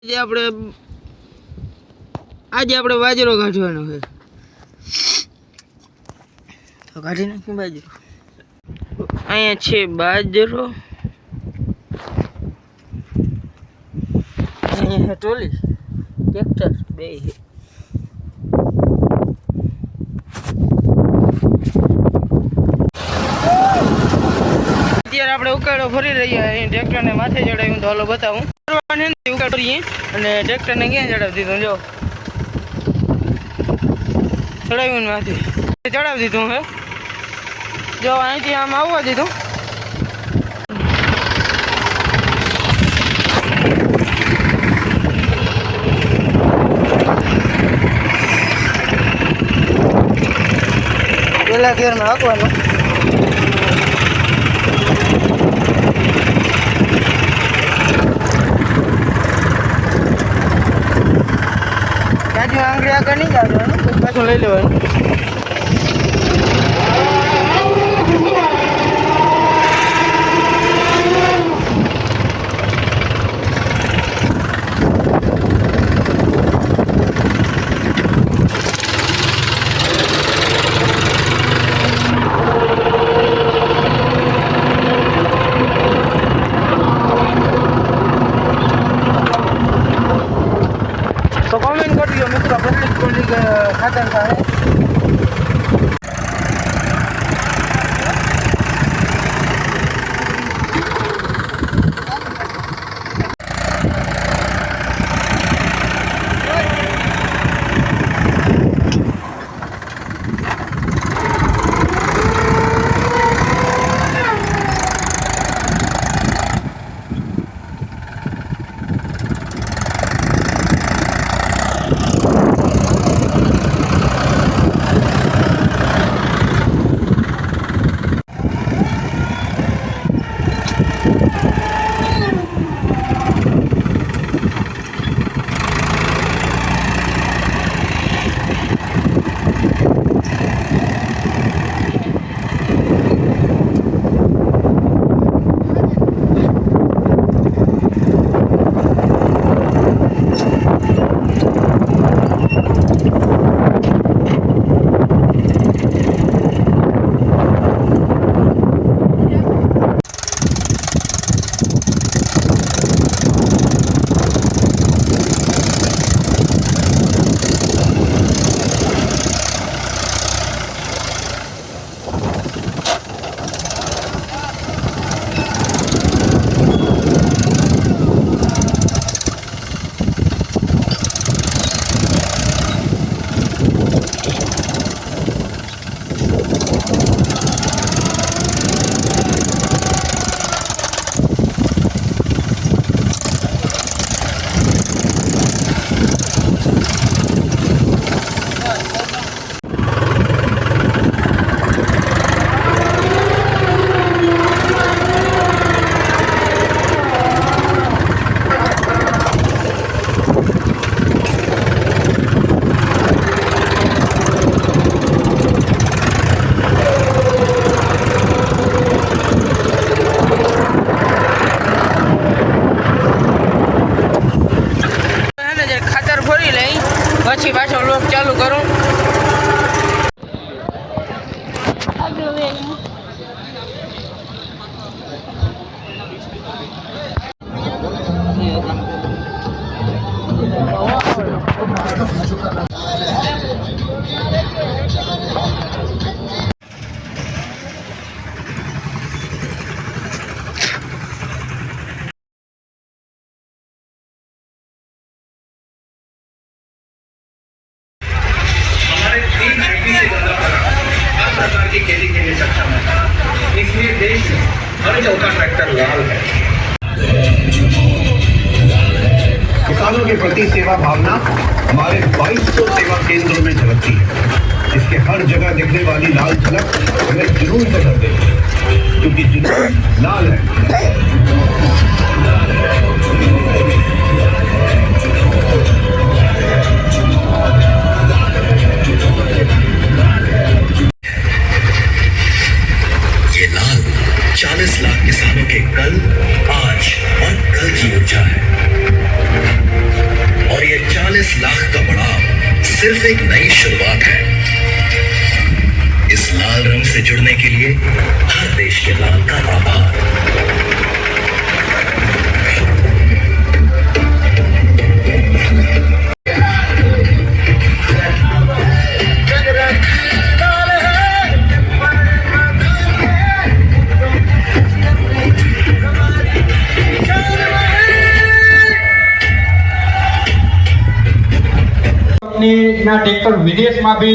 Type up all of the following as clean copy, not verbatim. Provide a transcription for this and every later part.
આજે આપણે બાજરો કાઢવાનો છે, તો કાઢી નાખીએ બાજરો. અહીંયા છે બાજરો, અહીંયા છે ટ્રોલી, ટ્રેક્ટર બે છે. અત્યારે આપણે ઉકાળો ફરી રહ્યા છીએ. ટ્રેક્ટરને માથે ચડાવ્યું તો હાલો બતાવું. ઉકાળીએ અને ટ્રેક્ટરને ક્યાં ચડાવી દીધું? જો ચડાવ્યું ને માથે ચડાવી દીધું હે. જો અહીંથી આમ આવવા દીધું. પેલા ગેરમાં હાંકવાનું. ત્યાંથી આંગળી આગળ નહીં જવાનું, પાછું લઈ લેવાનું. તો કોમેન્ટ કરજો મિત્રો, કેટલી ખાતર થાય. પછી પાછો લોક ચાલુ કરું. की खेती के लिए सक्षम है, इसलिए देश में हर चौथा ट्रैक्टर लाल है. किसानों के प्रति सेवा भावना हमारे 2200 सेवा केंद्रों में झलकती है. इसके हर जगह दिखने वाली लाल झलक हमें जुनून से भर देती है, क्योंकि जुनून लाल है. ये लाल 40 लाख किसानों के कल, आज और कल की ऊर्जा है. 45 लाख का बढ़ाव सिर्फ एक नई शुरुआत है। इस लाल रंग से जुड़ने के लिए हर देश के लाल का आभार। ના ટ્રેક્ટર વિદેશમાં બી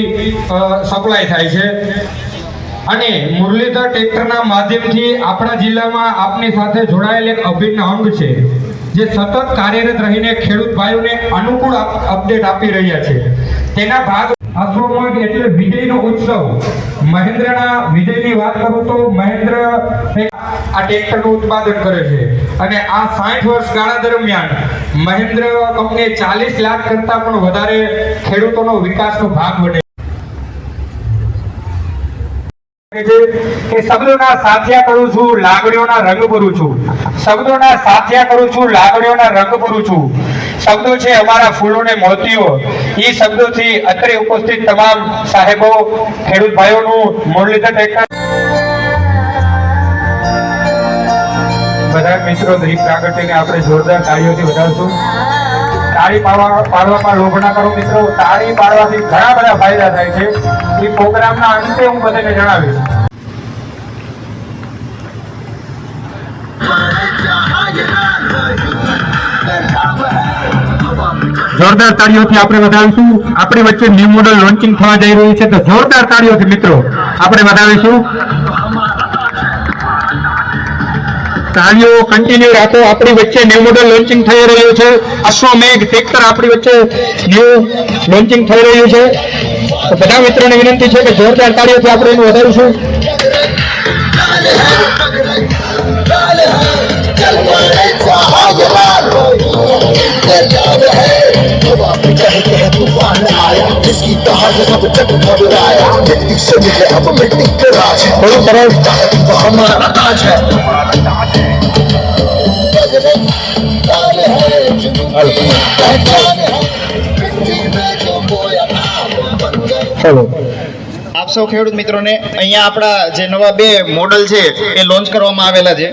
સપ્લાય થાય છે અને મુરલીધર ટ્રેક્ટરના માધ્યમથી આપણા જિલ્લામાં આપની સાથે જોડાયેલ એક અભિન્ન અંગ છે જે સતત કાર્યરત રહીને ખેડૂત ભાઈઓને અનુકૂળ અપડેટ આપી રહ્યા છે. તેના ભાગ અશ્વમઢ એટલે વિજયનો ઉત્સવ. મહેન્દ્રના વિજયની વાત કરું તો મહેન્દ્ર આ ટ્રેક્ટરનું ઉત્પાદન કરે છે અને આ 60 વર્ષ ગાળા દરમિયાન મહેન્દ્ર કંપની 40 લાખ કરતા પણ વધારે ખેડૂતોનો વિકાસનો ભાગ બને છે કે શબ્દોના સાથિયા કરું છું, લાગણીઓના રંગ ભરું છું. શબ્દોના સાથિયા કરું છું, લાગણીઓના રંગ ભરું છું. શબ્દો છે અમારા ફૂલો ને મોતીઓ. એ શબ્દોથી અત્રે ઉપસ્થિત તમામ સાહેબો, ખેડૂત ભાઈઓનું મુરલીધર ટ્રેક્ટર બધા મિત્રો દરેક પ્રાગટ્યને આપણે જોરદાર તાળીઓથી વધારશું. તાળી પાડવામાં લોભ ના કરો મિત્રો. તાળી પાડવાથી ઘણા બધા ફાયદા થાય છે. એ પ્રોગ્રામના અંતે હું બધાને જણાવીશ. જોરદાર તાળીઓથી આપણે વધાવીશું. આપણી વચ્ચે ન્યૂ મોડલ લોન્ચિંગ થવા જઈ રહ્યું છે તો જોરદાર તાળીઓથી મિત્રો આપણે વધાવીશું. તાળીઓ કન્ટિન્યુ રાખો. આપણી વચ્ચે ન્યૂ મોડલ લોન્ચિંગ થઈ રહ્યું છે. અશ્વમેઘ ટ્રેક્ટર આપણી વચ્ચે ન્યૂ લોન્ચિંગ થઈ રહ્યું છે તો બધા મિત્રોને વિનંતી છે કે જોરદાર તાળીઓથી આપણે એનું વધારીશું. થોડું સરસ આપ સૌ ખેડૂત મિત્રોને અહીંયા આપણા જે નવા 2 મોડલ છે એ લોન્ચ કરવામાં આવેલા છે.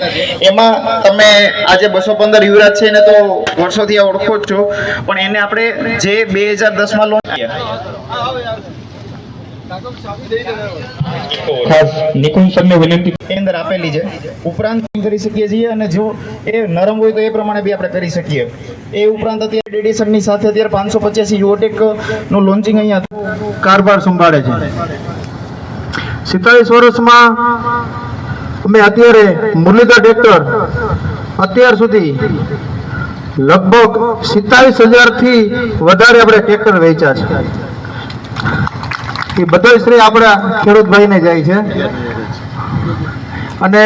એમાં તમે આજે 215 યુવરાજ છે એને તો વર્ષોથી ઓળખો જ છો, પણ એને આપણે જે 2010 માં લોન્ચ અંદર આપેલી છે. ઉપરાંત કરી શકીએ છીએ અને જો એ નરમ હોય તો એ પ્રમાણે બી આપણે કરી શકીએ. એ ઉપરાંત અત્યારે એડિશનની સાથે અત્યારે 585 યુઓટેક નું લોન્ચિંગ અહીંયા કારભાર સંભાળે છે. 47 વર્ષમાં અમે અત્યારે મુરલીધર ટ્રેક્ટર અત્યાર સુધી લગભગ 27,000 થી વધારે આપણે ટ્રેક્ટર વેચ્યા છે. એ બધો શ્રેય આપણા ખેડૂત ભાઈને જાય છે અને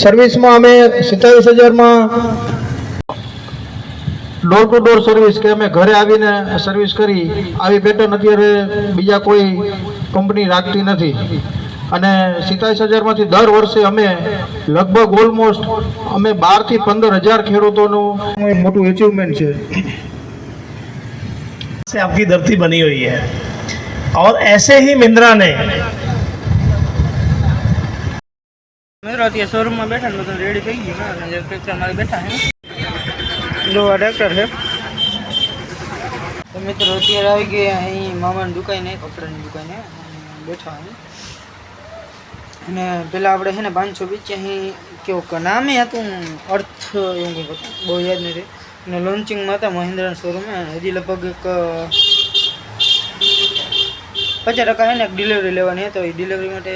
સર્વિસમાં અમે 27,000માં ડોર ટુ ડોર સર્વિસ કે અમે ઘરે આવીને સર્વિસ કરી આવી પેટર્ન અત્યારે બીજા કોઈ કંપની રાખતી નથી અને 27,000માંથી દર વર્ષે અમે લગભગ ઓલમોસ્ટ અમે 12 થી 15,000 ખેડૂતોનું મોટું અચીવમેન્ટ છે. से आपकी धरती बनी हुई है और ऐसे ही मिंद्रा ने મિત્રો અત્યારે શોરૂમમાં બેઠા ને બધું રેડી થઈ ગયું અને જે ટ્રેક્ટર મારે બેઠા છે જો આ ટ્રેક્ટર છે તો મિત્રો અત્યારે આવી ગયા અહીં મામાની દુકાને, કપડાની દુકાને બેઠા અહીં. અને પેલા આપણે છે ને 585 અહીં કેવું નામે હતું, અર્થ એવું કંઈક હતું, બહુ યાદ નથી. અને લોન્ચિંગમાં હતા મહિન્દ્રાના શોરૂમે. હજી લગભગ એક 50% છે ને એક ડિલિવરી લેવાની હતી. તો એ ડિલિવરી માટે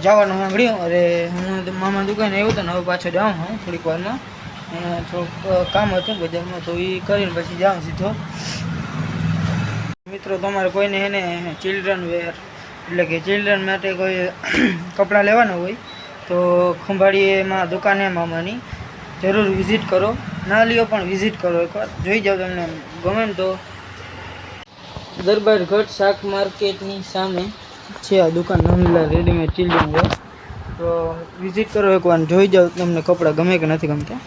જવાનું સાંભળ્યું. અરે હું મામા દુકાને આવ્યો હતો ને હવે પાછો જાઉં હું થોડીક વારમાં. થોડુંક કામ હતું બજારમાં તો એ કરીને પછી જાઉં સીધો. મિત્રો તમારે કોઈને એને ચિલ્ડ્રન વેર એટલે કે ચિલ્ડ્રન માટે કોઈ કપડાં લેવાના હોય તો ખંભાળીએમાં દુકાને મામાની જરૂર વિઝિટ કરો. ના લ્યો પણ વિઝિટ કરો એકવાર, જોઈ જાઓ. તમને ગમે ને તો દરબાર ઘાટ શાક માર્કેટની સામે છે આ દુકાન નંદલા રેડીમેડ ચિલ્ડ્રન વેર. તો વિઝિટ કરો એકવાર, જોઈ જાઓ તમને કપડાં ગમે કે નથી ગમતા.